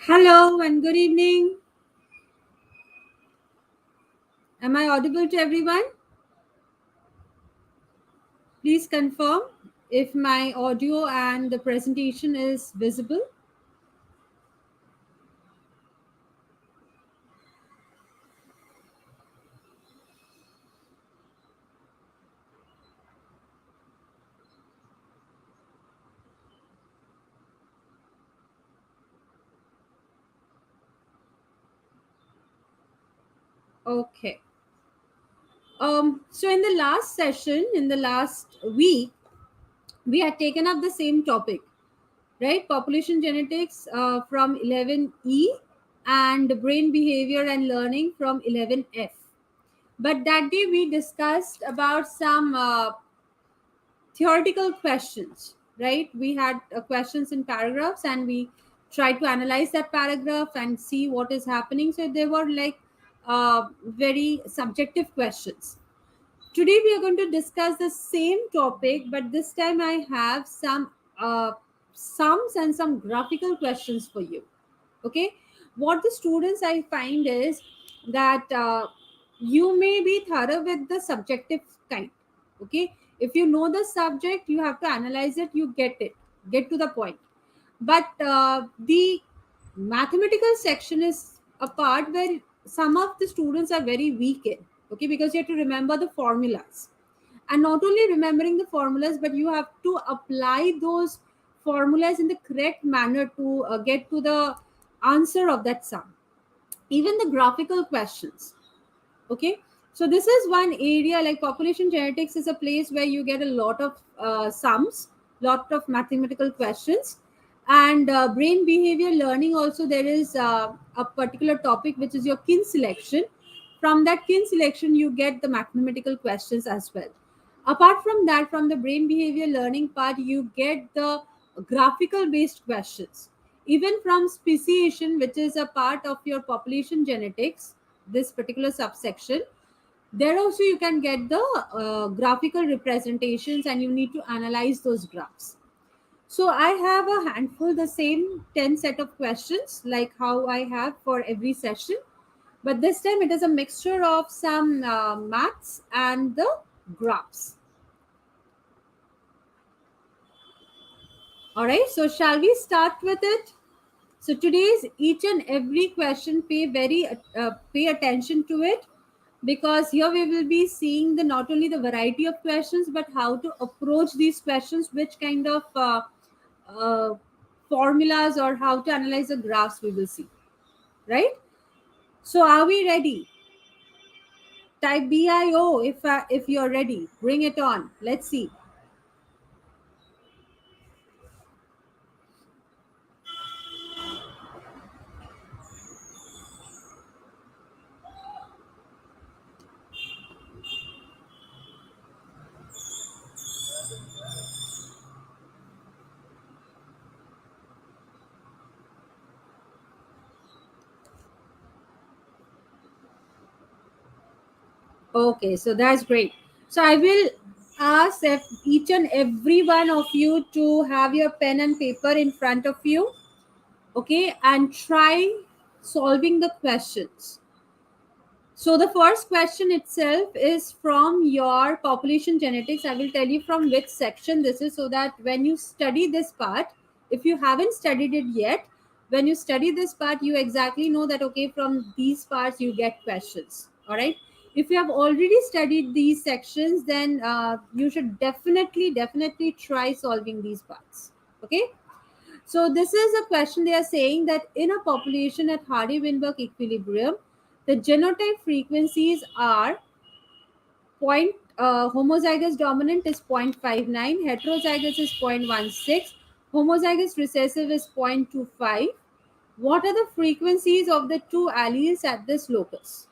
Hello and good evening. Am I audible to everyone? Please confirm if my audio and the presentation is visible. Okay. So in the last session, in the last week, we had taken up the same topic, right? Population genetics from 11E and brain behavior and learning from 11F. But that day we discussed about some theoretical questions, right? We had questions in paragraphs and we tried to analyze that paragraph and see what is happening. So they were like very subjective questions. Today we are going to discuss the same topic, but this time I have some sums and some graphical questions for you. Okay, what the students I find is that you may be thorough with the subjective kind. Okay, if you know the subject, you have to analyze it, you get to the point. But the mathematical section is a part where some of the students are very weak in. Okay, because you have to remember the formulas, and not only remembering the formulas, but you have to apply those formulas in the correct manner to get to the answer of that sum. Even the graphical questions. Okay, so this is one area. Like population genetics is a place where you get a lot of sums, lot of mathematical questions. And brain behavior learning also, there is a particular topic which is your kin selection. From that kin selection you get the mathematical questions as well. Apart from that, from the brain behavior learning part, you get the graphical based questions. Even from speciation, which is a part of your population genetics, this particular subsection, there also you can get the graphical representations and you need to analyze those graphs. So I have a handful, the same 10 set of questions like how I have for every session, but this time it is a mixture of some maths and the graphs. All right, so shall we start with it? So today's each and every question, pay attention to it, because here we will be seeing the not only the variety of questions but how to approach these questions, which kind of uh, formulas or how to analyze the graphs we will see, right? So are we ready? Type BIO if you're ready. Bring it on. Let's see. Okay, so that's great. So I will ask if each and every one of you to have your pen and paper in front of you, okay, and try solving the questions. So the first question itself is from your population genetics. I will tell you from which section this is, so that when you study this part, if you haven't studied it yet, when you study this part, you exactly know that okay, from these parts you get questions. All right. If you have already studied these sections, then you should definitely try solving these parts. Okay. So this is a question. They are saying that in a population at Hardy-Weinberg equilibrium, the genotype frequencies are homozygous dominant is 0.59, heterozygous is 0.16, homozygous recessive is 0.25. What are the frequencies of the two alleles at this locus?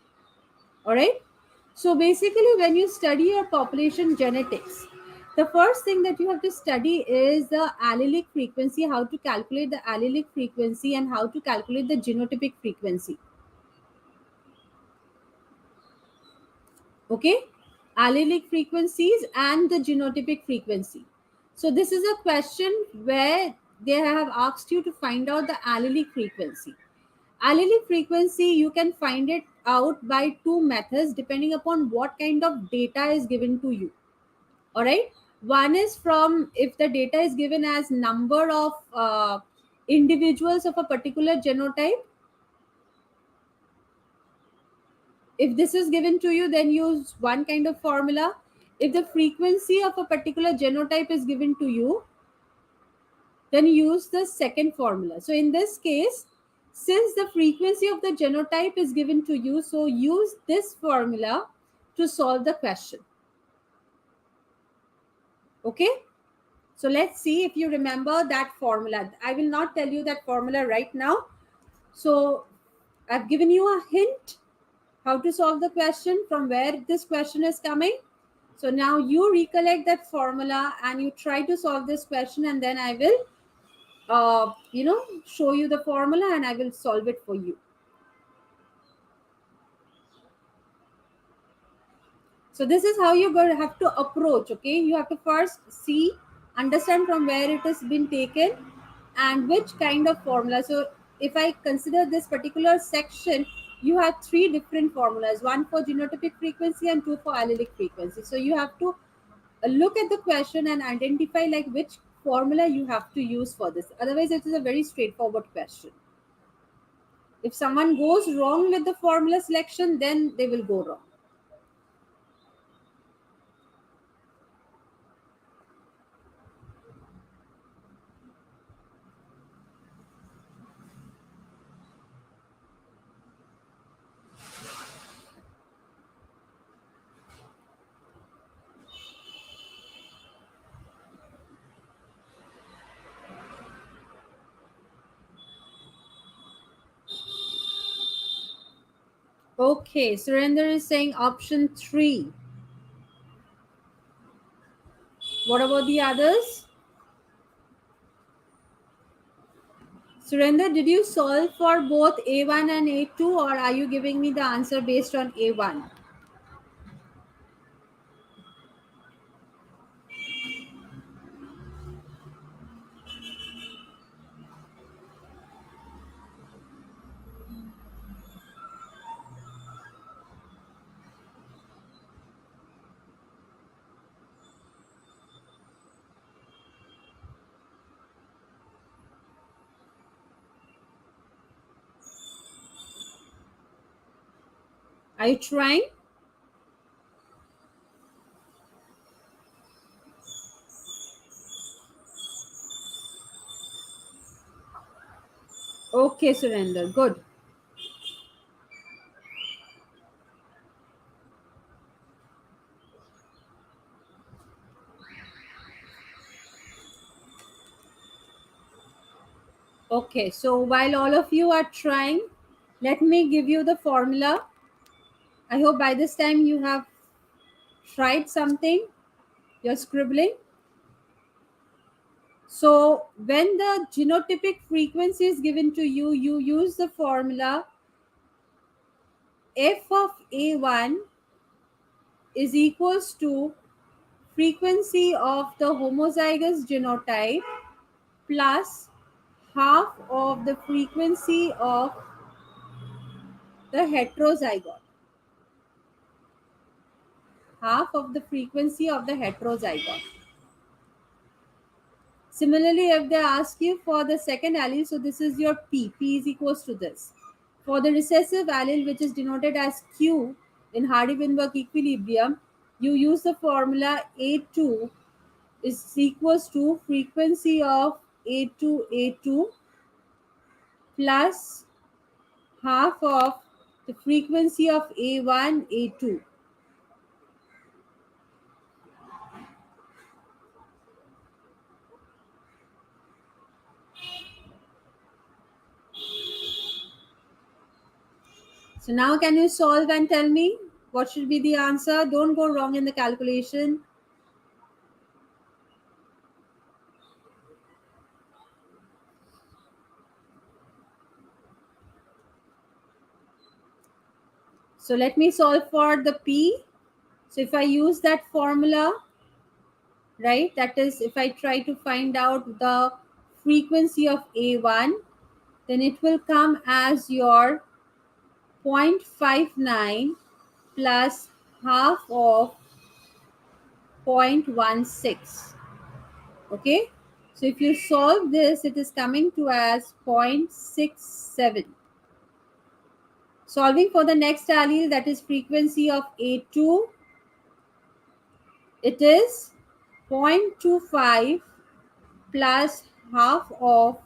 All right. So basically, when you study your population genetics, the first thing that you have to study is the allelic frequency, how to calculate the allelic frequency and how to calculate the genotypic frequency. Okay, allelic frequencies and the genotypic frequency. So this is a question where they have asked you to find out the allelic frequency. Allelic frequency, you can find it out by two methods depending upon what kind of data is given to you. All right. One is from, if the data is given as number of individuals of a particular genotype. If this is given to you, then use one kind of formula. If the frequency of a particular genotype is given to you, then use the second formula. So in this case, since the frequency of the genotype is given to you, so use this formula to solve the question. Okay. So let's see if you remember that formula. I will not tell you that formula right now. So I've given you a hint how to solve the question, from where this question is coming. So now you recollect that formula and you try to solve this question, and then I will, show you the formula and I will solve it for you. So this is how you're going to have to approach. Okay, you have to first see, understand from where it has been taken and which kind of formula. So if I consider this particular section, you have three different formulas: one for genotypic frequency and two for allelic frequency. So you have to look at the question and identify like which formula you have to use for this. Otherwise, it is a very straightforward question. If someone goes wrong with the formula selection, then they will go wrong. Okay, Surrender is saying option 3. What about the others? Surrender, did you solve for both A1 and A2, or are you giving me the answer based on A1? Are you trying? Okay, Surrender, good. Okay, so while all of you are trying, let me give you the formula. I hope by this time you have tried something, you're scribbling. So when the genotypic frequency is given to you, you use the formula f of A1 is equals to frequency of the homozygous genotype plus half of the frequency of the heterozygote. Half of the frequency of the heterozygote. Similarly, if they ask you for the second allele, so this is your P. P is equals to this. For the recessive allele, which is denoted as Q in Hardy-Weinberg equilibrium, you use the formula A2 is equals to frequency of A2 plus half of the frequency of A1 A2. So now can you solve and tell me what should be the answer? Don't go wrong in the calculation. So let me solve for the P. So if I use that formula, right, that is if I try to find out the frequency of A1, then it will come as your 0.59 plus half of 0.16. Okay, so if you solve this, it is coming to as 0.67. Solving for the next allele, that is frequency of A2, it is 0.25 plus half of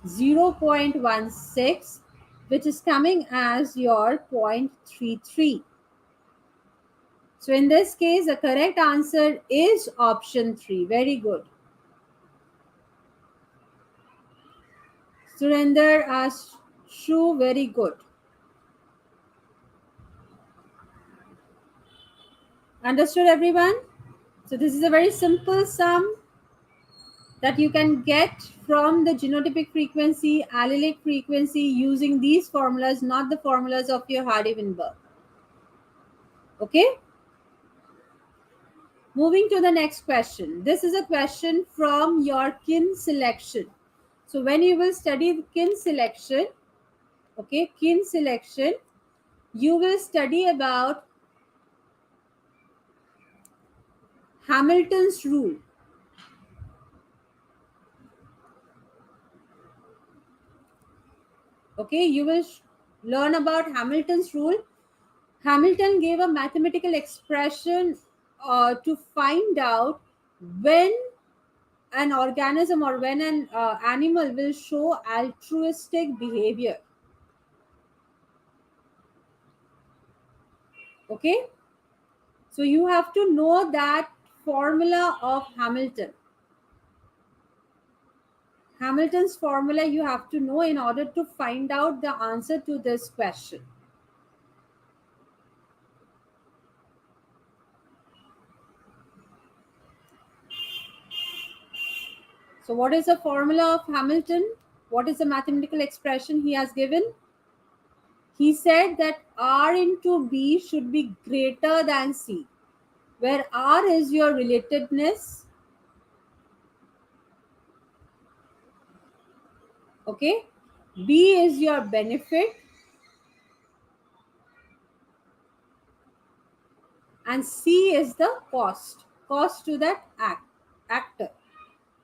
0.16, which is coming as your 0.33. So in this case, the correct answer is option 3. Very good. Surinder asked Shru, very good. Understood, everyone? So this is a very simple sum that you can get from the genotypic frequency, allelic frequency using these formulas, not the formulas of your Hardy-Weinberg. Okay? Moving to the next question. This is a question from your kin selection. So when you will study kin selection, okay, kin selection, you will study about Hamilton's rule. Okay, you will learn about Hamilton's rule. Hamilton gave a mathematical expression to find out when an organism or when an animal will show altruistic behavior. Okay, so you have to know that formula of Hamilton. Hamilton's formula you have to know in order to find out the answer to this question. So what is the formula of Hamilton? What is the mathematical expression he has given? He said that R into B should be greater than C, where R is your relatedness, okay? B is your benefit, and C is the cost to that actor.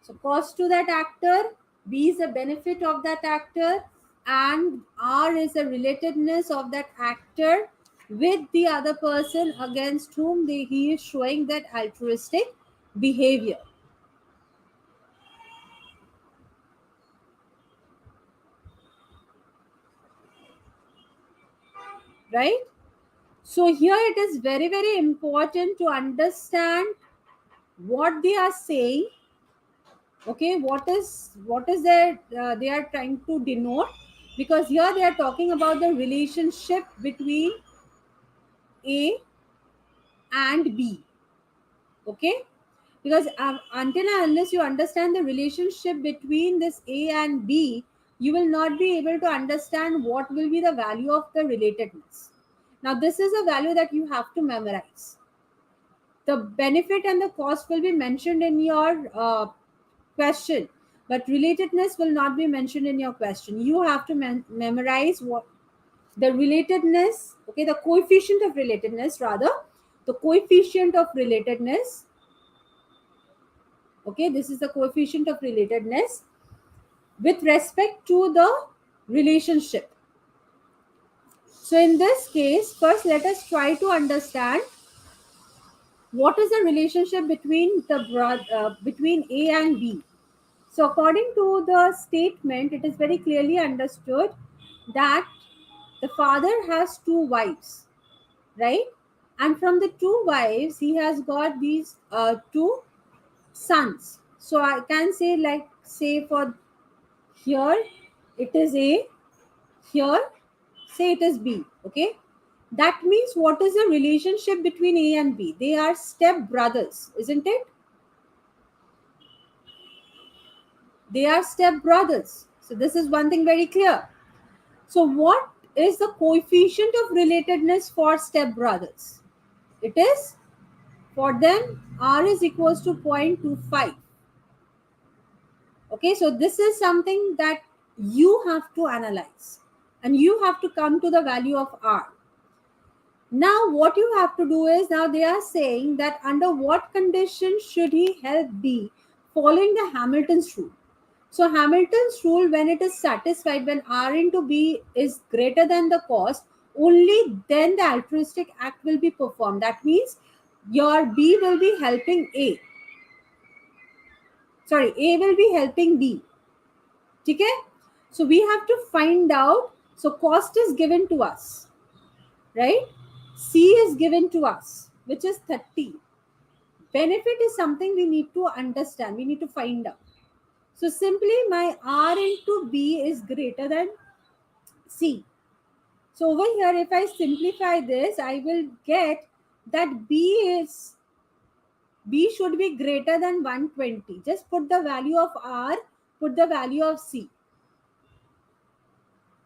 So cost to that actor, B is the benefit of that actor, and R is the relatedness of that actor with the other person against whom he is showing that altruistic behavior. Right? So here it is very, very important to understand what they are saying. Okay, what is their they are trying to denote, because here they are talking about the relationship between A and B. Okay, because until and unless you understand the relationship between this A and B, you will not be able to understand what will be the value of the relatedness. Now this is a value that you have to memorize. The benefit and the cost will be mentioned in your question, but relatedness will not be mentioned in your question. You have to memorize what the relatedness, okay, the coefficient of relatedness, rather, the coefficient of relatedness. Okay, this is the coefficient of relatedness with respect to the relationship. So in this case, first let us try to understand what is the relationship between between A and B. So according to the statement, it is very clearly understood that the father has two wives, right? And from the two wives, he has got these two sons. So I can say, like, say for here it is A, here say it is B. Okay, that means what is the relationship between A and B? They are step brothers, isn't it? They are step brothers. So this is one thing very clear. So what is the coefficient of relatedness for step brothers? It is, for them, R is equals to 0.25. Okay, so this is something that You have to analyze and you have to come to the value of R. Now, what you have to do is, now they are saying that under what conditions should he help B following the Hamilton's rule. So, Hamilton's rule, when it is satisfied, when R into B is greater than the cost, only then the altruistic act will be performed. That means your B will be helping A. Sorry, A will be helping B. Okay? So, we have to find out. So, cost is given to us, right? C is given to us, which is 30. Benefit is something we need to understand, we need to find out. So simply my R into B is greater than C. So over here, if I simplify this, I will get that B should be greater than 120. Just put the value of R, put the value of C.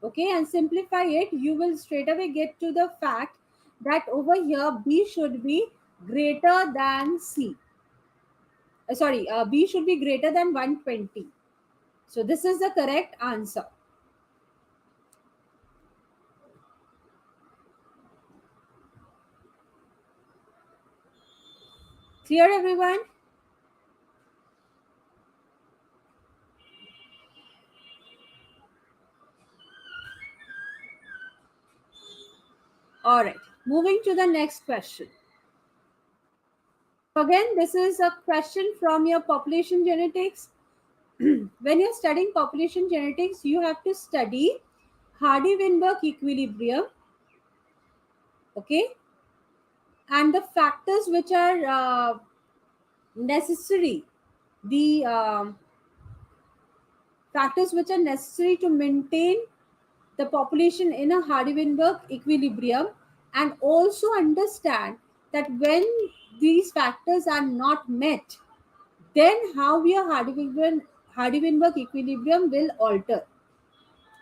Okay, and simplify it, you will straight away get to the fact that over here B should be greater than C. B should be greater than 120. So this is the correct answer. Clear, everyone? All right. Moving to the next question. Again, this is a question from your population genetics. When you're studying population genetics, you have to study Hardy-Weinberg equilibrium, okay, and the factors which are necessary, the factors which are necessary to maintain the population in a Hardy-Weinberg equilibrium, and also understand that when these factors are not met, then how your Hardy-Weinberg equilibrium will alter.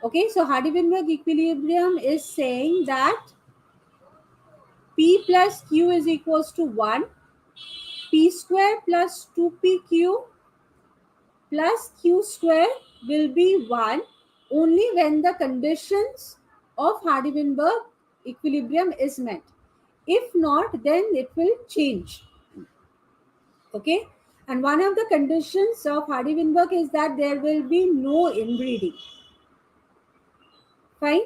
Okay, so Hardy-Weinberg equilibrium is saying that P plus Q is equals to 1, P square plus 2PQ plus Q square will be 1 only when the conditions of Hardy-Weinberg equilibrium is met. If not, then it will change. Okay, and one of the conditions of Hardy-Weinberg is that there will be no inbreeding. Fine.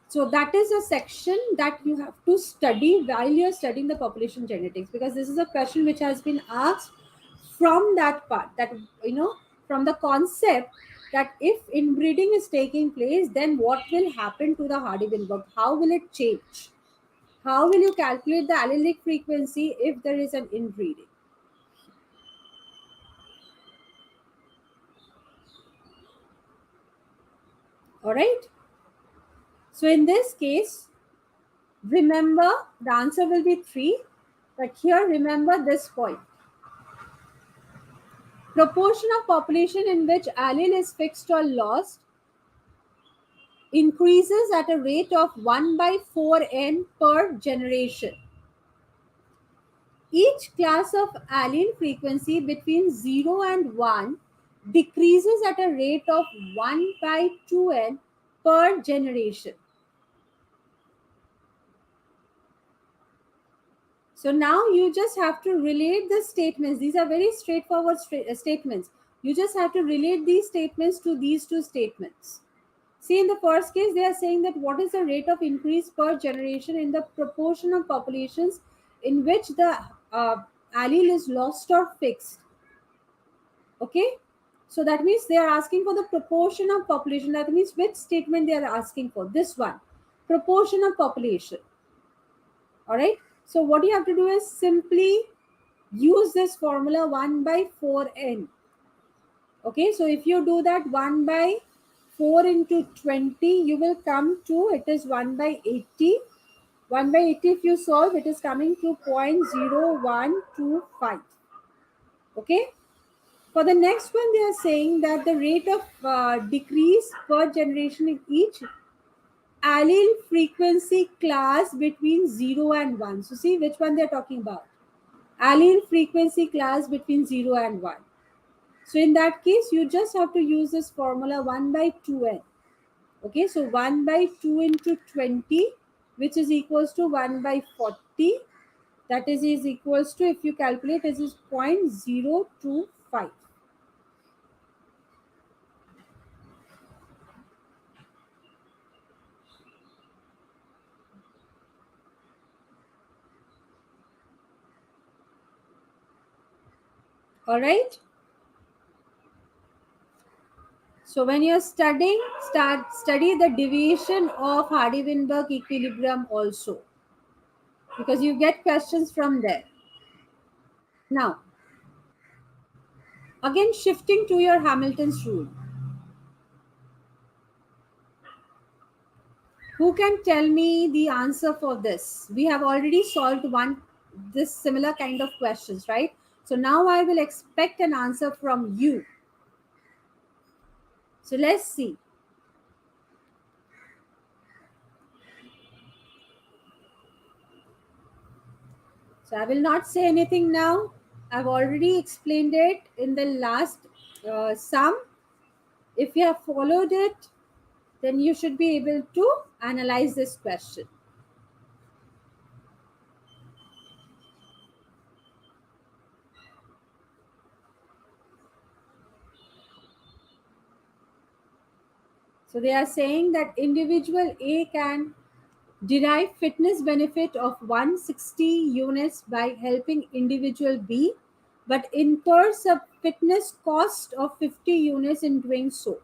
So that is a section that you have to study while you're studying the population genetics, because this is a question which has been asked from that part, that from the concept that if inbreeding is taking place, then what will happen to the Hardy-Weinberg? How will it change? How will you calculate the allelic frequency if there is an inbreeding? All right. So in this case, remember the answer will be 3, but here remember this point. Proportion of population in which allele is fixed or lost increases at a rate of 1 by 4n per generation. Each class of allele frequency between 0 and 1 decreases at a rate of 1 by 2n per generation. So now you just have to relate the statements. These are very straightforward statements. You just have to relate these statements to these two statements. See, in the first case, they are saying that what is the rate of increase per generation in the proportion of populations in which the allele is lost or fixed. Okay, so that means they are asking for the proportion of population. That means which statement they are asking for? This one, proportion of population. All right. So what you have to do is simply use this formula 1 by 4n. Okay, so if you do that 1 by 4 into 20, you will come to, it is 1 by 80. 1 by 80, if you solve, it is coming to 0.0125. Okay. For the next one, they are saying that the rate of decrease per generation in each allele frequency class between 0 and 1. So see which one they are talking about. Allele frequency class between 0 and 1. So in that case, you just have to use this formula 1 by 2n. Okay, so 1 by 2 into 20, which is equals to 1 by 40. That is equals to, if you calculate, this is 0.025. All right. So when you're studying, study the deviation of Hardy-Weinberg equilibrium also, because you get questions from there. Now, again shifting to your Hamilton's rule. Who can tell me the answer for this? We have already solved this similar kind of questions, right? So now I will expect an answer from you. So let's see. So I will not say anything now. I've already explained it in the last sum. If you have followed it, then you should be able to analyze this question. So they are saying that individual A can derive fitness benefit of 160 units by helping individual B, but incurs a fitness cost of 50 units in doing so.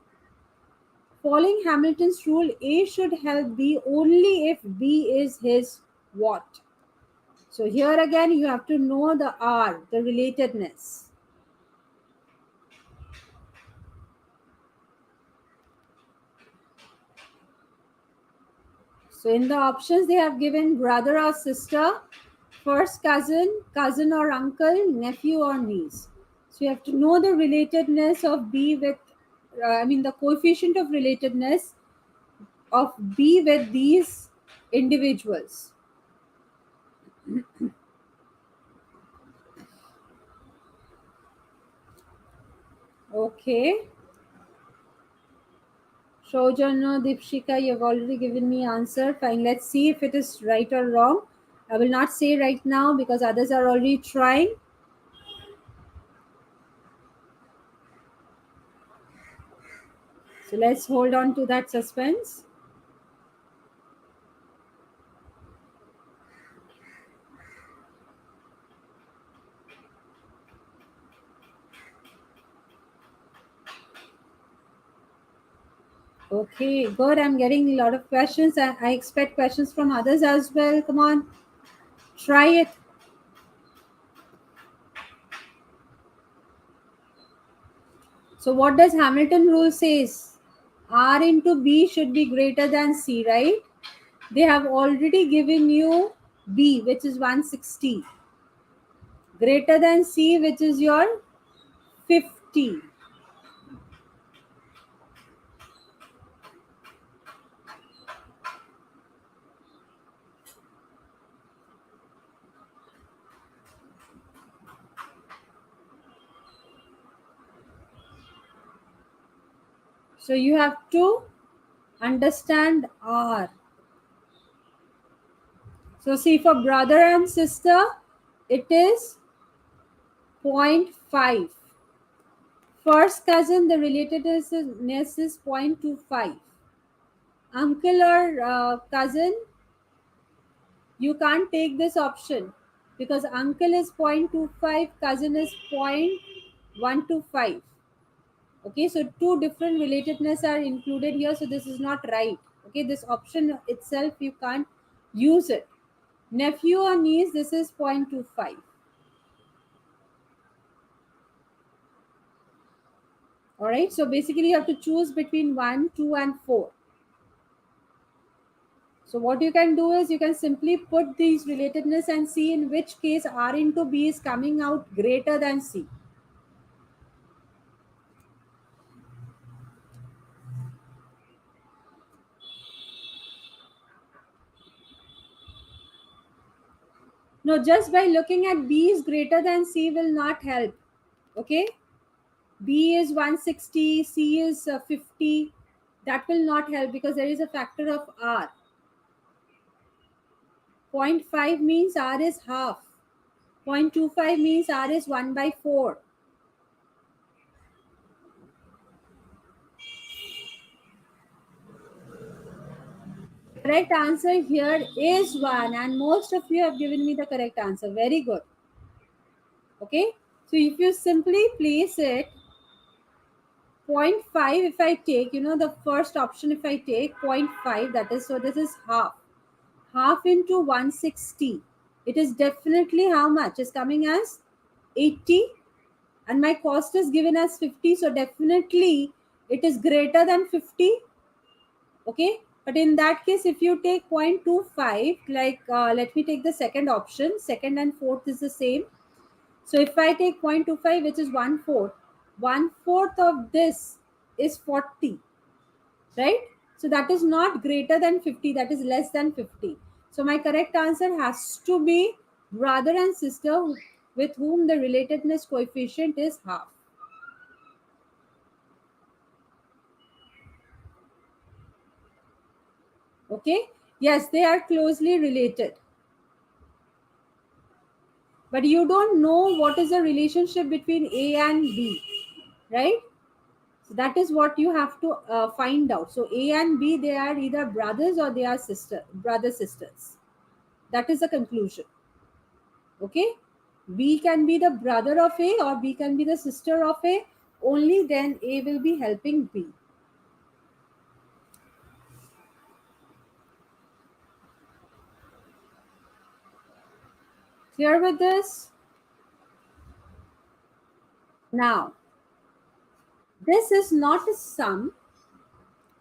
Following Hamilton's rule, A should help B only if B is his what? So here again you have to know the R, the relatedness. So in the options they have given brother or sister, first cousin, cousin or uncle, nephew or niece. So you have to know the relatedness of B with, the coefficient of relatedness of B with these individuals. Okay. Shojana, Dipshika, you've already given me answer. Fine, let's see if it is right or wrong. I will not say right now because others are already trying. So let's hold on to that suspense. Okay, good. I'm getting a lot of questions. I expect questions from others as well. Come on, try it. So, what does Hamilton rule says? R into B should be greater than C, right? They have already given you B, which is 160, greater than C, which is your 50. So, you have to understand R. So, see, for brother and sister, it is 0.5. First cousin, the relatedness is 0.25. Uncle or cousin, you can't take this option because uncle is 0.25, cousin is 0.125. Okay, so two different relatedness are included here, so this is not right. Okay, this option itself, you can't use it. Nephew or niece, this is 0.25. All right, so basically you have to choose between 1, 2, and 4. So what you can do is you can simply put these relatedness and see in which case R into B is coming out greater than C. No, just by looking at B is greater than C will not help. Okay. B is 160, C is 50. That will not help because there is a factor of R. Zero point 0.5 means R is half. 0.25 means R is 1 by 4. Correct answer here is 1, and most of you have given me the correct answer. Very good. Okay. So if you simply place it, zero point 0.5 if I take, the first option, if I take zero point 0.5, that is, so this is half. Half into 160. It is definitely how much? Is coming as 80, and my cost is given as 50, so definitely it is greater than 50. Okay, but in that case, if you take 0.25, like let me take the second option, second and fourth is the same. So if I take 0.25, which is one fourth of this is 40, right? So that is not greater than 50, that is less than 50. So my correct answer has to be brother and sister with whom the relatedness coefficient is half. Okay, yes, they are closely related, but you don't know what is the relationship between A and B, right? So that is what you have to find out. So A and B, they are either brothers or they are brother sisters. That is the conclusion. Okay, B can be the brother of A or B can be the sister of A. Only then A will be helping B. Clear with this? Now, this is not a sum.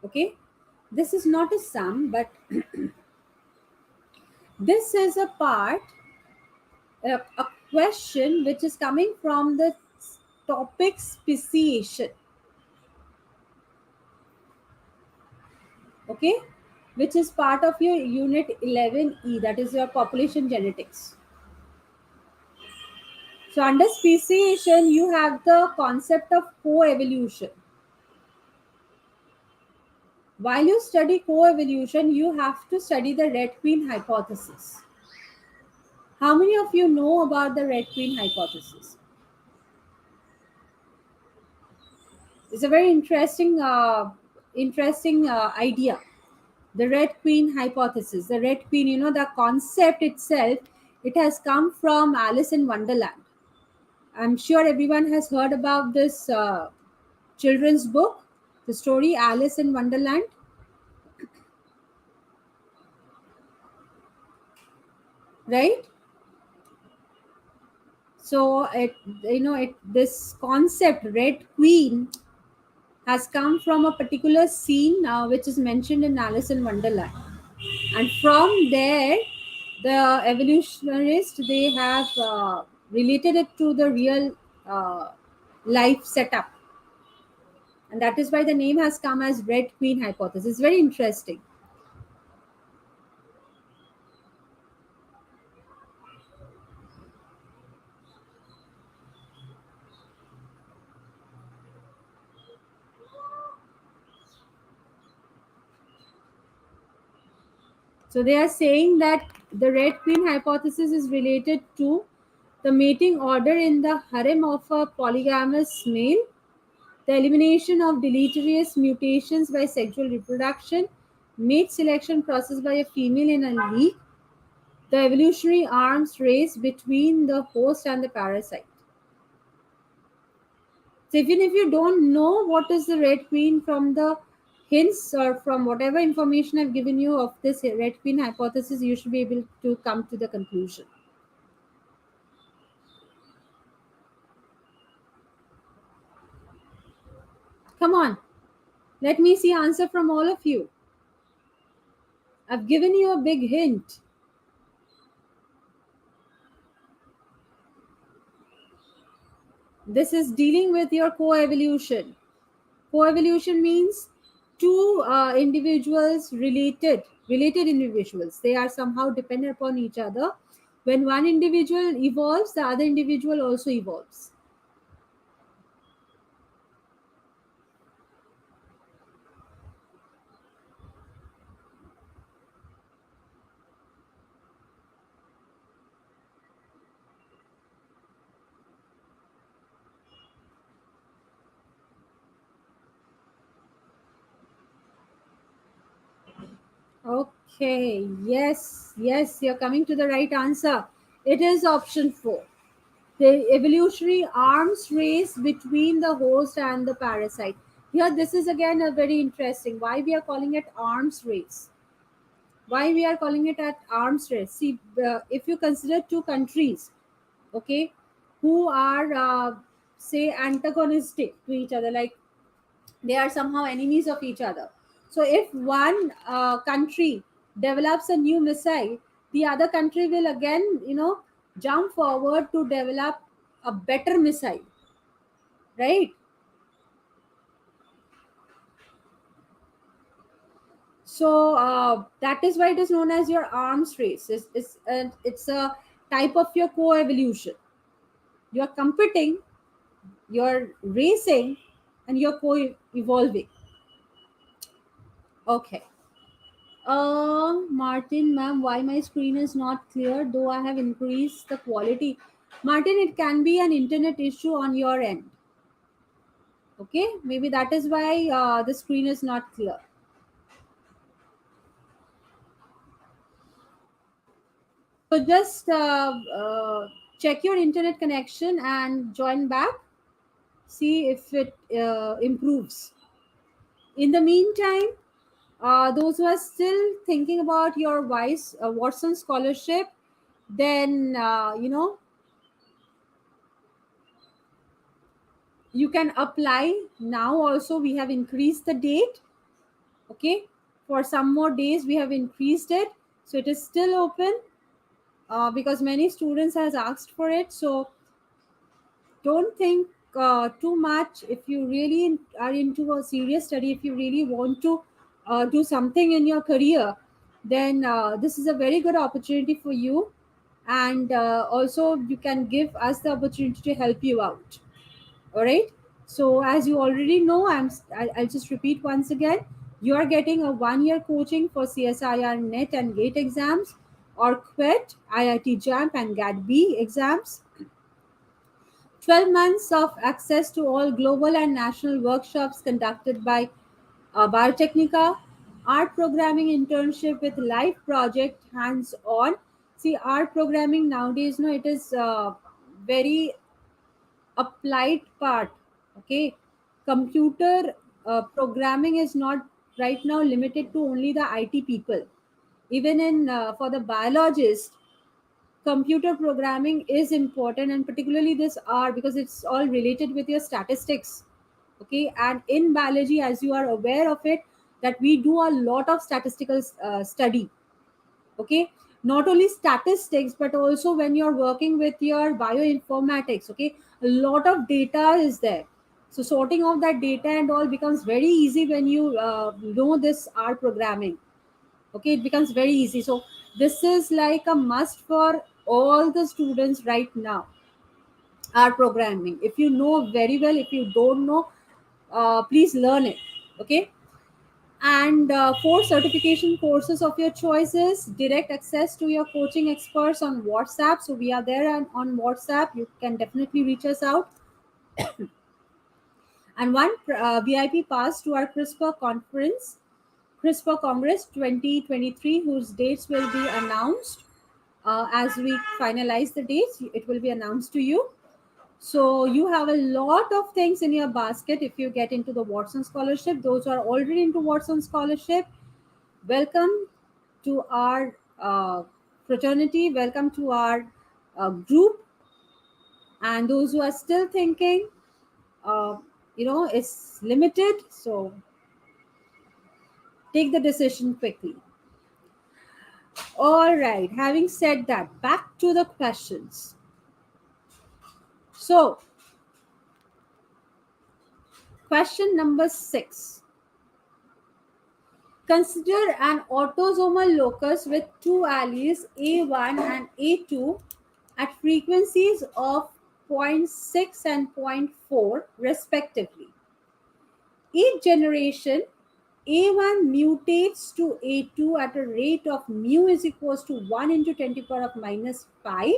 Okay, this is not a sum, but this is a part, a question which is coming from the topic speciation. Okay, which is part of your unit 11E, that is your population genetics. So under speciation, you have the concept of co-evolution. While you study co-evolution, you have to study the red queen hypothesis. How many of you know about the red queen hypothesis? It's a very interesting idea. The red queen hypothesis. The red queen, the concept itself, it has come from Alice in Wonderland. I'm sure everyone has heard about this children's book, the story Alice in Wonderland, right? So this concept Red Queen has come from a particular scene which is mentioned in Alice in Wonderland, and from there, the evolutionists, they have related it to the real uh, life setup, and that is why the name has come as Red Queen hypothesis. It's very interesting. So they are saying that the red queen hypothesis is related to the mating order in the harem of a polygamous male, the elimination of deleterious mutations by sexual reproduction, mate selection process by a female in a league, the evolutionary arms race between the host and the parasite. So even if you don't know what is the red queen from the hints or from whatever information I've given you of this red queen hypothesis, you should be able to come to the conclusion. Come on, let me see answer from all of you. I've given you a big hint. This is dealing with your co-evolution. Co-evolution means two individuals related individuals. They are somehow dependent upon each other. When one individual evolves, the other individual also evolves. Okay, yes, yes, you're coming to the right answer. It is option 4. The evolutionary arms race between the host and the parasite. Here, this is again a very interesting. Why we are calling it arms race? Why we are calling it at arms race? See, if you consider two countries, okay, who are say antagonistic to each other, like they are somehow enemies of each other. So if one country develops a new missile, the other country will again, jump forward to develop a better missile, right? So that is why it is known as your arms race. It's a type of your co-evolution. You're competing, you're racing, and you're co-evolving. Okay. Martin, ma'am, why my screen is not clear though I have increased the quality? Martin, it can be an internet issue on your end. Okay, maybe that is why the screen is not clear. So just check your internet connection and join back. See if it improves. In the meantime, those who are still thinking about your Vice Watson scholarship, then you can apply now. Also, we have increased the date. Okay, for some more days we have increased it, so it is still open because many students has asked for it. So don't think too much. If you really are into a serious study, if you really want to do something in your career, then this is a very good opportunity for you. And also you can give us the opportunity to help you out. All right. So as you already know, I'll just repeat once again. You are getting a 1 year coaching for CSIR NET and GATE exams, or QUET, IIT JAMP and GAT-B exams. 12 months of access to all global and national workshops conducted by Biotechnica, art programming internship with live project hands on. See, art programming nowadays, no, it is very applied part. Okay, computer programming is not right now limited to only the IT people. Even in for the biologist, computer programming is important, and particularly this R, because it's all related with your statistics. Okay, and in biology, as you are aware of it, that we do a lot of statistical study. Okay, not only statistics, but also when you're working with your bioinformatics, okay, a lot of data is there. So sorting of that data and all becomes very easy when you know this R programming. Okay, it becomes very easy. So this is like a must for all the students right now. R programming, if you know very well, if you don't know, please learn it. Okay, and 4 certification courses of your choices, direct access to your coaching experts on WhatsApp. So we are there and on WhatsApp, you can definitely reach us out. And one VIP pass to our CRISPR Congress 2023, whose dates will be announced as we finalize the dates. It will be announced to you. So you have a lot of things in your basket if you get into the Watson scholarship. Those who are already into Watson scholarship, welcome to our fraternity, welcome to our group. And those who are still thinking, uh, it's limited, so take the decision quickly. All right, having said that, back to the questions. So, question number 6. Consider an autosomal locus with two alleles A1 and A2 at frequencies of zero point 0.6 and zero point 0.4 respectively. Each generation, A1 mutates to A2 at a rate of mu is equals to 1 into 10 to the power of minus 5,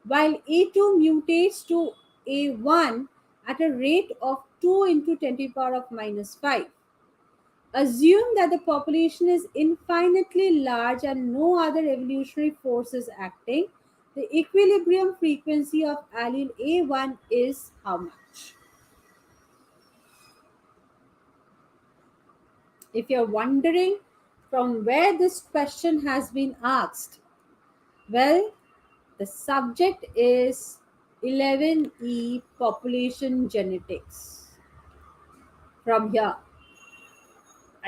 while A2 mutates to A1 at a rate of 2 into 10 to the power of minus 5. Assume that the population is infinitely large and no other evolutionary force is acting. The equilibrium frequency of allele A1 is how much? If you're wondering from where this question has been asked, well, the subject is 11E population genetics. From here,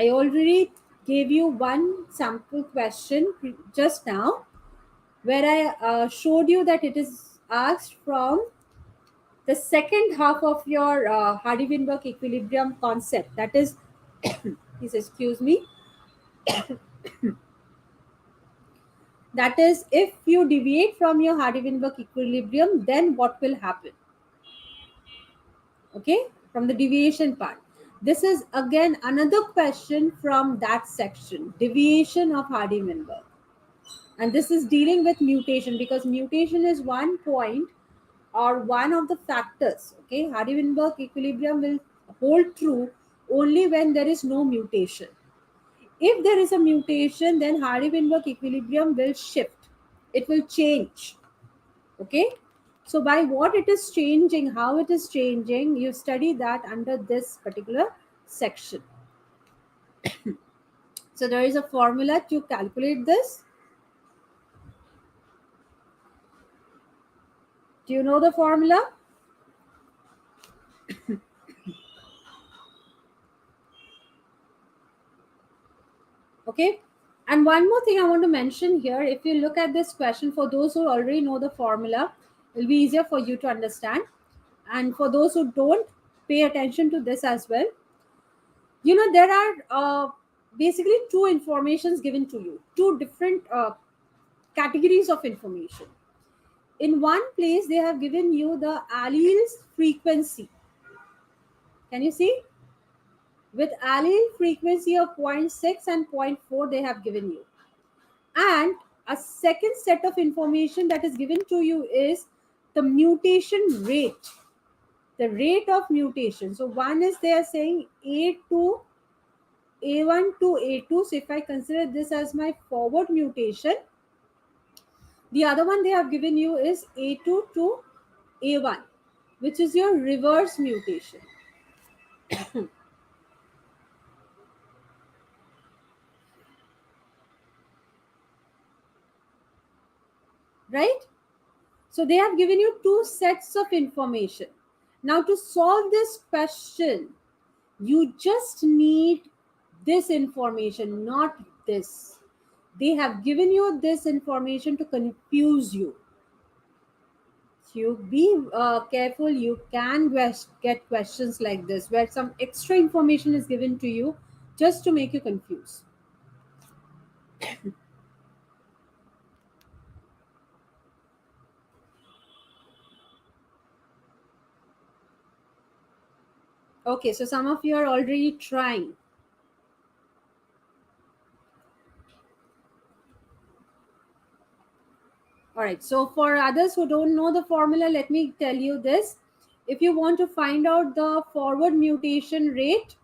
I already gave you one sample question just now where I showed you that it is asked from the second half of your Hardy-Weinberg equilibrium concept. That is, please excuse me, that is, if you deviate from your Hardy-Weinberg equilibrium, then what will happen? Okay, from the deviation part. This is again another question from that section, deviation of Hardy-Weinberg. And this is dealing with mutation because mutation is one point or one of the factors. Okay, Hardy-Weinberg equilibrium will hold true only when there is no mutation. If there is a mutation, then Hardy-Weinberg equilibrium will shift. It will change. Okay. So by what it is changing, how it is changing, you study that under this particular section. So there is a formula to calculate this. Do you know the formula? Okay. And one more thing I want to mention here, if you look at this question, for those who already know the formula, it'll be easier for you to understand. And for those who don't, pay attention to this as well. You know, there are basically two informations given to you, two different categories of information. In one place, they have given you the alleles frequency. Can you see? With allele frequency of zero point 0.6 and zero point 0.4, they have given you. And a second set of information that is given to you is the mutation rate, the rate of mutation. So one is they are saying A2, A1 to A2. So if I consider this as my forward mutation, the other one they have given you is A2 to A1, which is your reverse mutation, right? So they have given you two sets of information. Now to solve this question, you just need this information, not this. They have given you this information to confuse you. So you be careful. You can get questions like this where some extra information is given to you just to make you confuse. Okay, so some of you are already trying. All right, so for others who don't know the formula, let me tell you this. If you want to find out the forward mutation rate,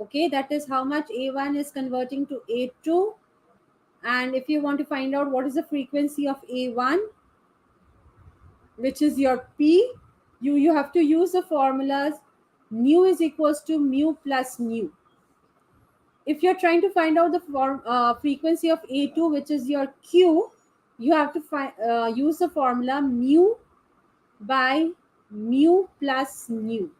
okay, that is how much A1 is converting to A2. And if you want to find out what is the frequency of A1, which is your P, you have to use the formulas mu is equals to mu plus nu. If you're trying to find out the frequency of A2, which is your Q, you have to use the formula mu by mu plus nu.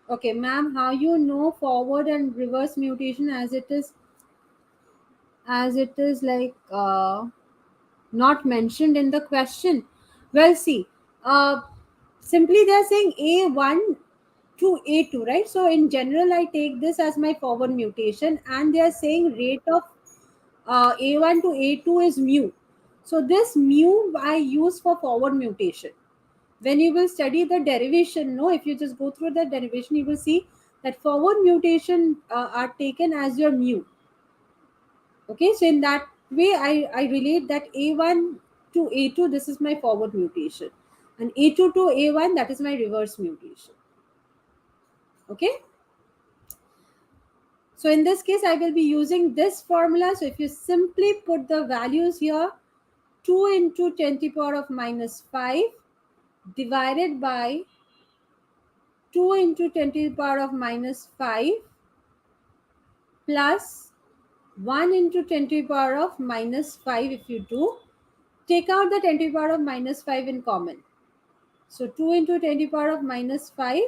Okay, ma'am, how you know forward and reverse mutation as it is as it is like not mentioned in the question. Well, see, uh, simply they're saying A1 to A2, right? So in general, I take this as my forward mutation, and they are saying rate of A1 to A2 is mu. So this mu I use for forward mutation. When you will study the derivation, no, if you just go through the derivation, you will see that forward mutation are taken as your mu. Okay, so in that way, I relate that A1 to A2, this is my forward mutation, and A2 to A1, that is my reverse mutation. Okay, so in this case, I will be using this formula. So if you simply put the values here, 2 into 10 to the power of minus 5 divided by 2 into 10 to the power of minus 5 plus 1 into 10 to the power of minus 5, if you do, take out the 10 to the power of minus 5 in common. So 2 into 10 to the power of minus 5,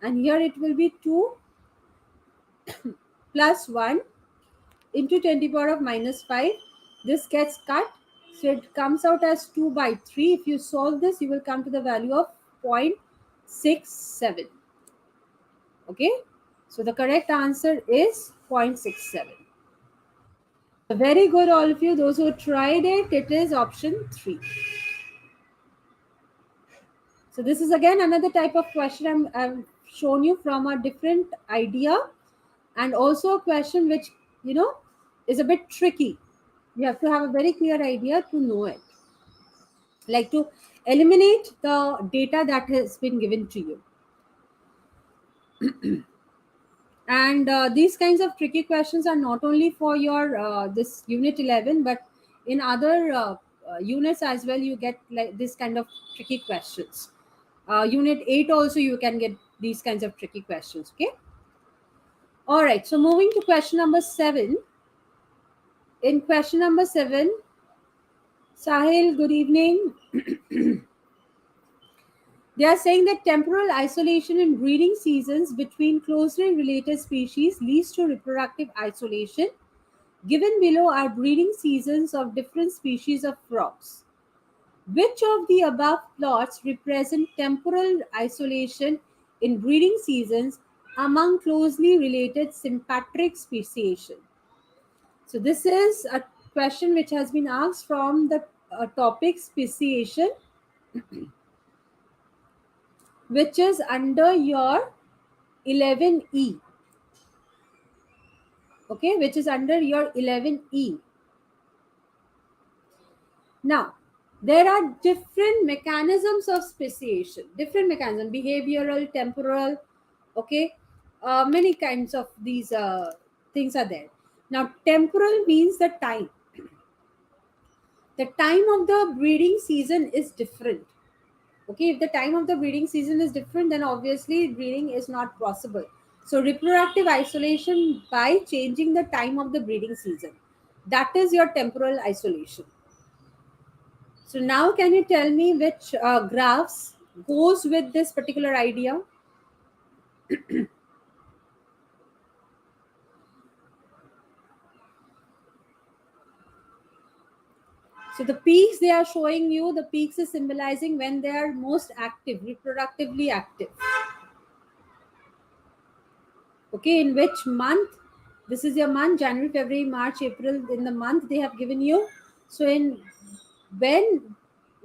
and here it will be 2 plus 1 into 10 to the power of minus 5. This gets cut, so it comes out as 2 by 3. If you solve this, you will come to the value of 0.67. Okay, so the correct answer is 0.67. Very good, all of you. Those who tried it, it is option 3. So this is again another type of question I've shown you from a different idea, and also a question which, you know, is a bit tricky. You have to have a very clear idea to know it, like to eliminate the data that has been given to you. And these kinds of tricky questions are not only for your this unit 11, but in other units as well, you get like this kind of tricky questions. Unit 8 also, you can get these kinds of tricky questions. Okay, all right, so moving to question number 7. In question number 7, Sahil, good evening. They are saying that temporal isolation in breeding seasons between closely related species leads to reproductive isolation. Given below are breeding seasons of different species of frogs. Which of the above plots represent temporal isolation in breeding seasons among closely related sympatric speciation? So this is a question which has been asked from the topic speciation, which is under your 11E. Okay, which is under your 11E. Now, there are different mechanisms of speciation, different mechanism, behavioral, temporal, okay, many kinds of these things are there. Now, temporal means the time. The time of the breeding season is different. Okay, if the time of the breeding season is different, then obviously breeding is not possible. So, reproductive isolation by changing the time of the breeding season, that is your temporal isolation. So now can you tell me which graphs goes with this particular idea? So the peaks they are showing you, the peaks is symbolizing when they are most active, reproductively active. Okay, in which month? This is your month, January, February, March, April, in the month they have given you. So in when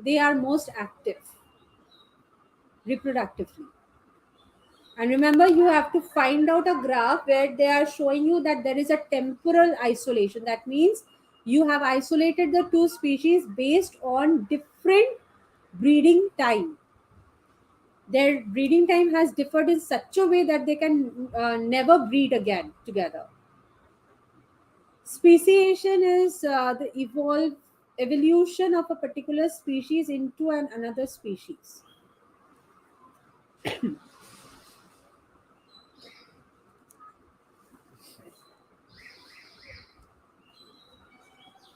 they are most active reproductively. And remember, you have to find out a graph where they are showing you that there is a temporal isolation. That means you have isolated the two species based on different breeding time. Their breeding time has differed in such a way that they can never breed again together. Speciation is the evolution of a particular species into another species.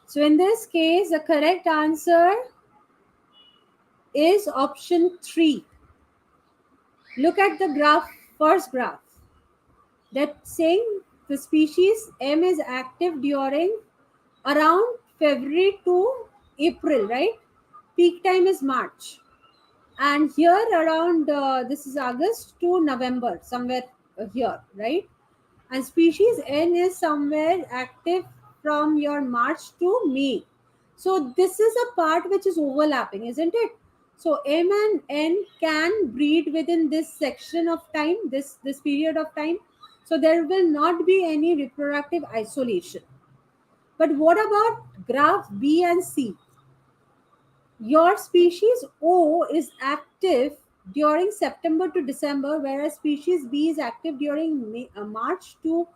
So in this case, the correct answer is option 3. Look at the graph, first graph. That saying the species M is active during around February to April, right? Peak time is March. And here around this is August to November, somewhere here, right? And species N is somewhere active from your March to May. So this is a part which is overlapping, isn't it? So M and N can breed within this section of time, this period of time. So there will not be any reproductive isolation. But what about graph B and C? Your species O is active during September to December, whereas species B is active during March to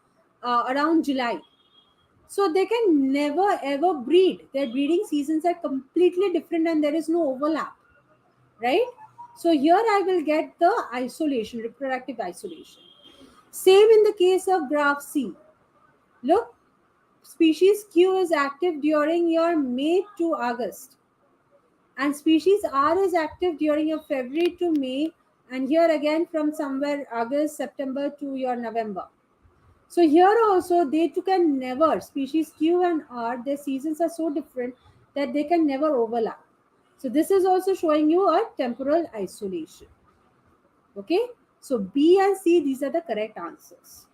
around July. So they can never ever breed. Their breeding seasons are completely different and there is no overlap, right? So here I will get the isolation, reproductive isolation. Same in the case of graph C. Look, species Q is active during your May to August, and species R is active during your February to May, and here again from somewhere August, September to your November. So here also they two can never, species Q and R, their seasons are so different that they can never overlap. So this is also showing you a temporal isolation. Okay, so B and C, these are the correct answers.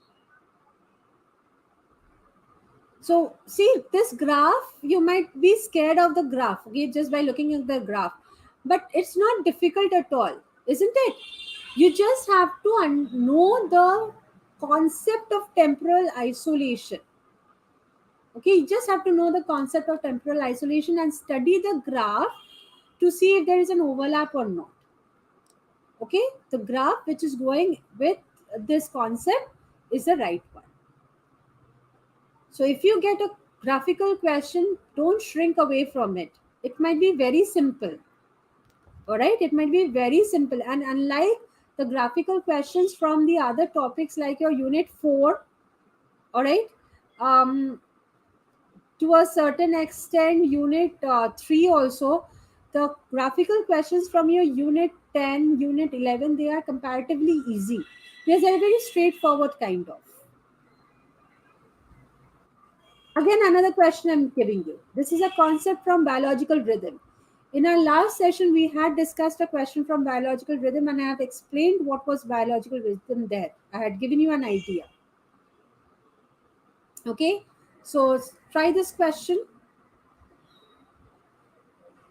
So see this graph, you might be scared of the graph, okay, just by looking at the graph. But it's not difficult at all, isn't it? You just have to know the concept of temporal isolation. Okay, you just have to know the concept of temporal isolation and study the graph to see if there is an overlap or not. Okay, the graph which is going with this concept is the right one. So if you get a graphical question, don't shrink away from it. It might be very simple. All right, it might be very simple. And unlike the graphical questions from the other topics like your unit 4, all right, um, to a certain extent, unit 3 also, the graphical questions from your unit 10, unit 11, they are comparatively easy. They're very straightforward kind of. Again, another question I'm giving you. This is a concept from biological rhythm. In our last session, we had discussed a question from biological rhythm, and I have explained what was biological rhythm there. I had given you an idea. Okay, so try this question.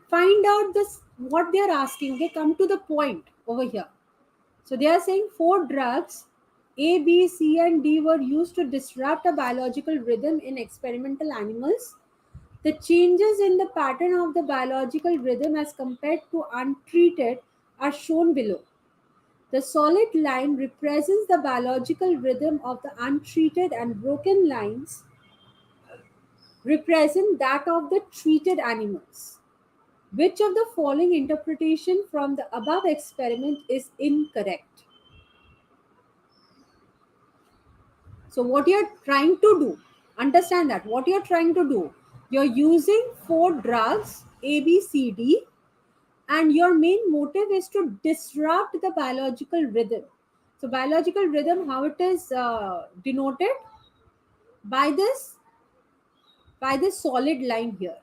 Find out this what they are asking. Okay, come to the point over here. So they are saying 4 drugs A, B, C, and D were used to disrupt a biological rhythm in experimental animals. The changes in the pattern of the biological rhythm as compared to untreated are shown below. The solid line represents the biological rhythm of the untreated, and broken lines represent that of the treated animals. Which of the following interpretation from the above experiment is incorrect? So, what you're trying to do, understand that what you're trying to do, you're using 4 drugs A, B, C, D, and your main motive is to disrupt the biological rhythm. So, biological rhythm, how it is denoted by this solid line here.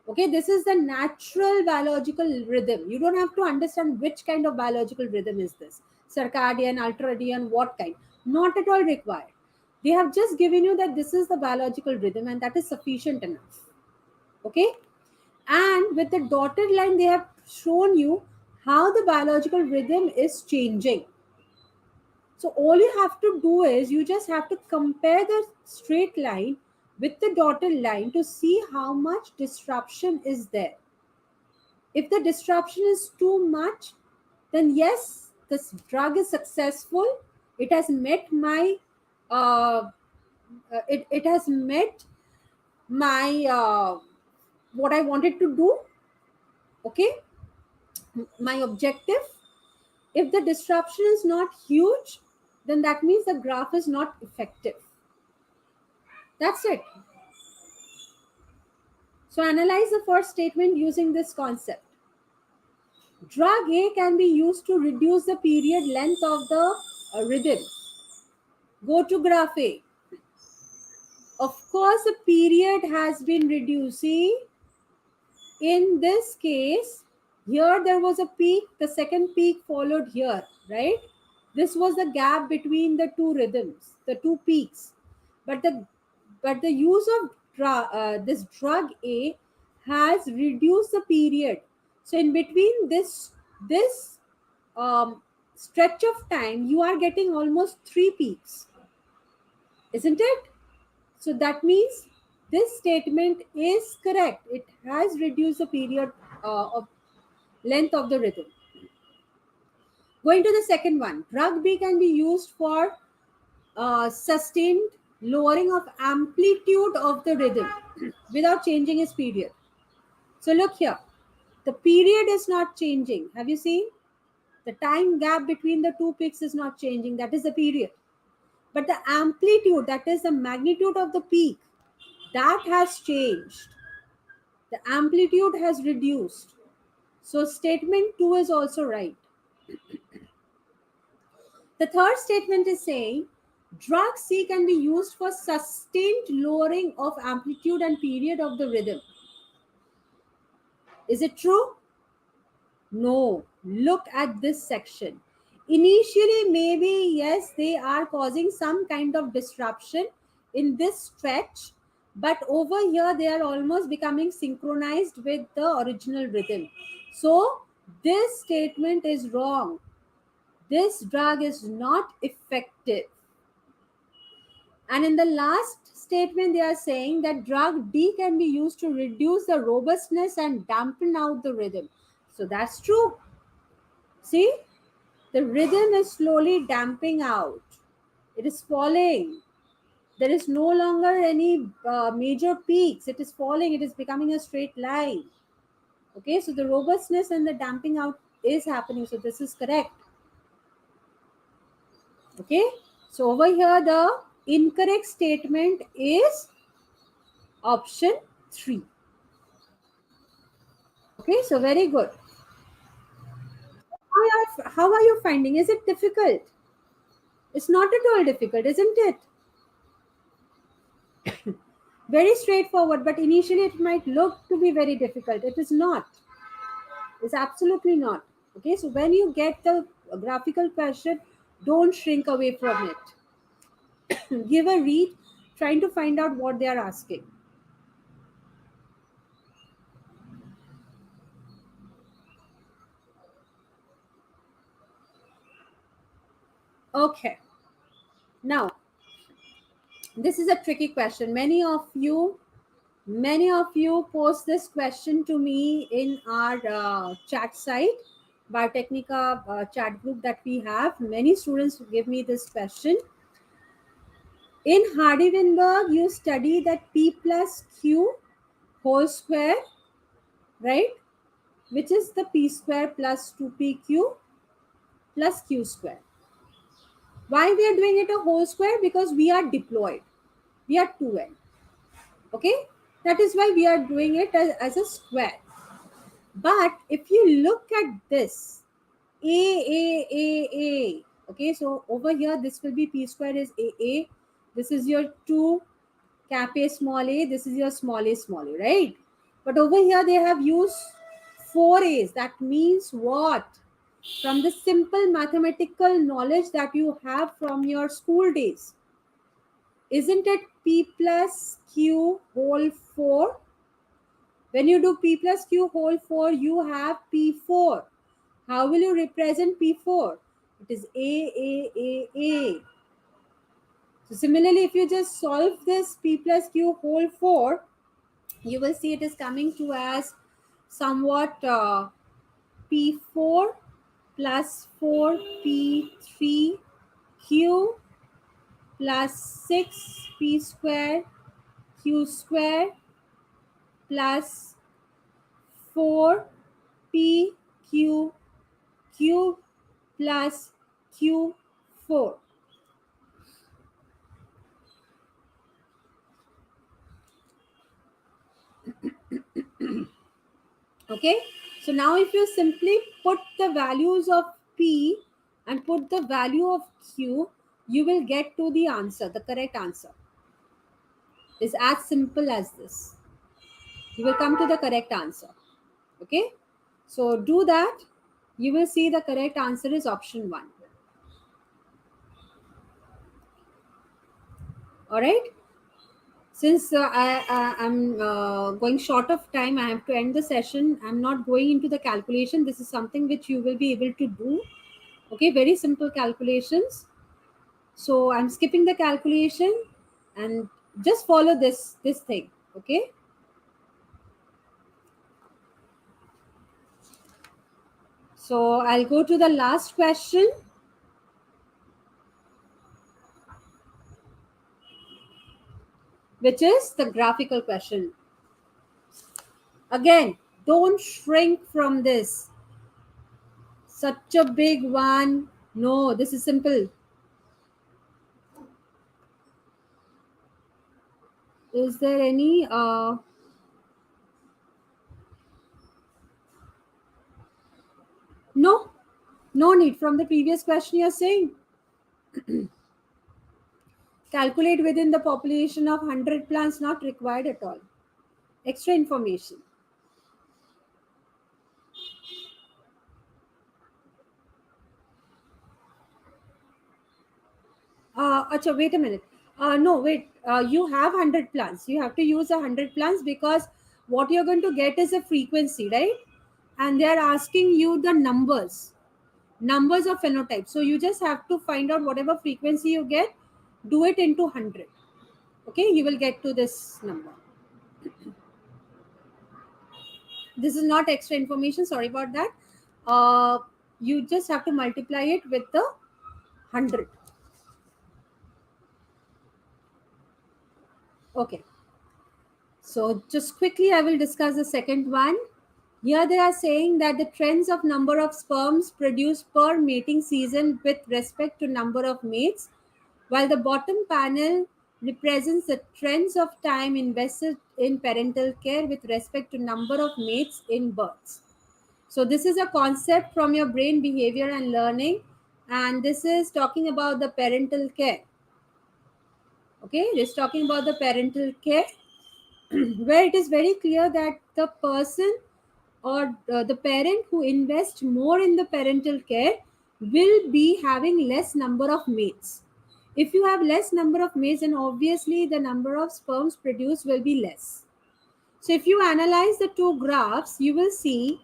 Okay, this is the natural biological rhythm. You don't have to understand which kind of biological rhythm is this, circadian, ultradian, what kind. Not at all required. They have just given you that this is the biological rhythm, and that is sufficient enough. Okay, and with the dotted line they have shown you how the biological rhythm is changing. So all you have to do is you just have to compare the straight line with the dotted line to see how much disruption is there. If the disruption is too much, then yes, this drug is successful. It has met my uh, it has met my what I wanted to do. Okay, my objective. If the disruption is not huge, then that means the graph is not effective. That's it. So analyze the first statement using this concept. Drug A can be used to reduce the period length of the rhythm. Go to graph A. Of course the period has been reducing. In this case, here there was a peak, the second peak followed here, right? This was the gap between the two rhythms, the two peaks. But the use of this drug A has reduced the period. So in between this um, stretch of time, you are getting almost three peaks, isn't it? So that means this statement is correct. It has reduced the period of length of the rhythm. Going to the second one, drug B can be used for sustained lowering of amplitude of the rhythm without changing its period. So look here, the period is not changing. Have you seen? The time gap between the two peaks is not changing. That is the period. But the amplitude, that is the magnitude of the peak, that has changed. The amplitude has reduced. So statement 2 is also right. The third statement is saying drug C can be used for sustained lowering of amplitude and period of the rhythm. Is it true? No. Look at this section. Initially, maybe yes, they are causing some kind of disruption in this stretch, but over here they are almost becoming synchronized with the original rhythm. So, this statement is wrong. This drug is not effective. And in the last statement, they are saying that drug D can be used to reduce the robustness and dampen out the rhythm. So that's true. See, the rhythm is slowly damping out. It is falling. There is no longer any major peaks. It is falling. It is becoming a straight line. Okay, so the robustness and the damping out is happening. So this is correct. Okay, so over here, the incorrect statement is option 3. Okay, so very good. How are you finding? Is it difficult? It's not at all difficult, isn't it? Very straightforward, but initially it might look to be very difficult. It is not. It's absolutely not. Okay, so when you get the graphical question, don't shrink away from it. Give a read, trying to find out what they are asking. Okay, now this is a tricky question. Many of you post this question to me in our chat site, Biotechnica chat group that we have. Many students give me this question. In Hardy Weinberg, you study that P plus Q whole square, right? Which is the P square plus 2PQ plus Q square. Why we are doing it a whole square? Because we are deployed. We are 2n. Okay? That is why we are doing it as a square. But if you look at this, A. Okay, so over here, this will be P square is A. This is your 2 cap A small a. This is your small a, right? But over here, they have used 4 A's. That means what? From the simple mathematical knowledge that you have from your school days. Isn't it P plus Q whole 4? When you do P plus Q whole 4, you have P4. How will you represent P4? It is A. So similarly, if you just solve this P plus Q whole 4, you will see it is coming to as somewhat P4 plus 4P3 Q plus 6P square Q square plus 4PQ cube plus Q4. Okay, so now if you simply put the values of P and put the value of Q, you will get to the answer, the correct answer. is as simple as this. You will come to the correct answer. Okay, so do that. You will see the correct answer is option 1. All right. Since I'm going short of time, I have to end the session. I'm not going into the calculation. This is something which you will be able to do. Okay, very simple calculations. So I'm skipping the calculation and just follow this thing. Okay. So I'll go to the last question, which is the graphical question. Again, don't shrink from this. Such a big one. No, this is simple. Is there any no? No need. From the previous question you're saying, calculate within the population of 100 plants, not required at all. Extra information. Acha, wait a minute. No, wait. You have 100 plants. You have to use 100 plants because what you're going to get is a frequency, right? And they're asking you the numbers of phenotypes. So you just have to find out whatever frequency you get, do it into 100. Okay, you will get to this number. This is not extra information. Sorry about that. Uh, you just have to multiply it with the 100. Okay. So just quickly, I will discuss the second one. Here they are saying that the trends of number of sperms produced per mating season with respect to number of mates, while the bottom panel represents the trends of time invested in parental care with respect to number of mates in births. So this is a concept from your brain behavior and learning, and this is talking about the parental care. Okay, this talking about the parental care where it is very clear that the person or the parent who invests more in the parental care will be having less number of mates. If you have less number of mates, then obviously the number of sperms produced will be less. So if you analyze the two graphs, you will see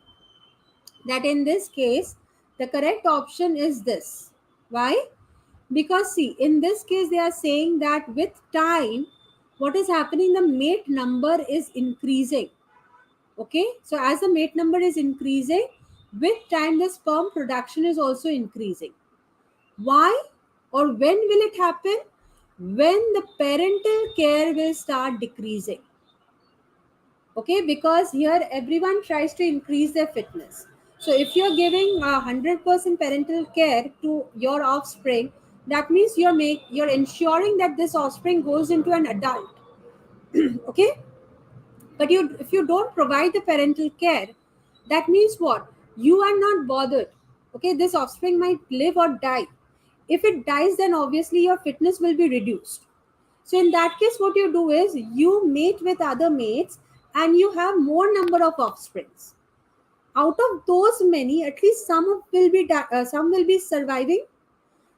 that in this case the correct option is this. Why? Because see, in this case they are saying that with time what is happening, the mate number is increasing. Okay, so as the mate number is increasing, with time the sperm production is also increasing. Why or when will it happen? When the parental care will start decreasing. Okay, because here everyone tries to increase their fitness. So if you're giving 100% parental care to your offspring, that means you're ensuring that this offspring goes into an adult. Okay, but you if you don't provide the parental care, that means what? You are not bothered. Okay, this offspring might live or die. If it dies, then obviously your fitness will be reduced. So in that case, what you do is you mate with other mates and you have more number of offsprings. Out of those many, at least some will be surviving.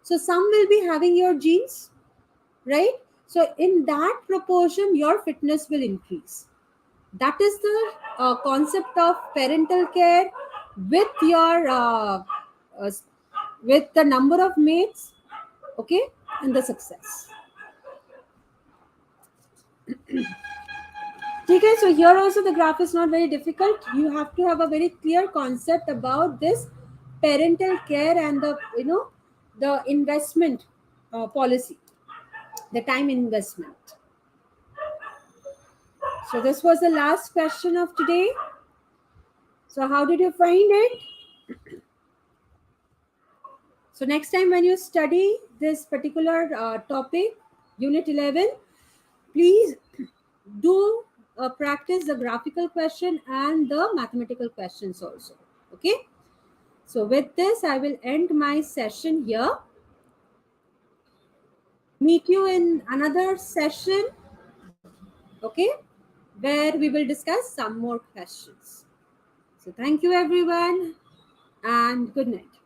So some will be having your genes, right? So in that proportion, your fitness will increase. That is the concept of parental care with your uh, with the number of mates, okay, and the success. Okay, so here also the graph is not very difficult. You have to have a very clear concept about this parental care and the the investment policy, the time investment. So this was the last question of today. So how did you find it? So next time when you study this particular topic, Unit 11, please do practice the graphical question and the mathematical questions also. Okay. So with this, I will end my session here. Meet you in another session Okay, where we will discuss some more questions. So thank you everyone and good night.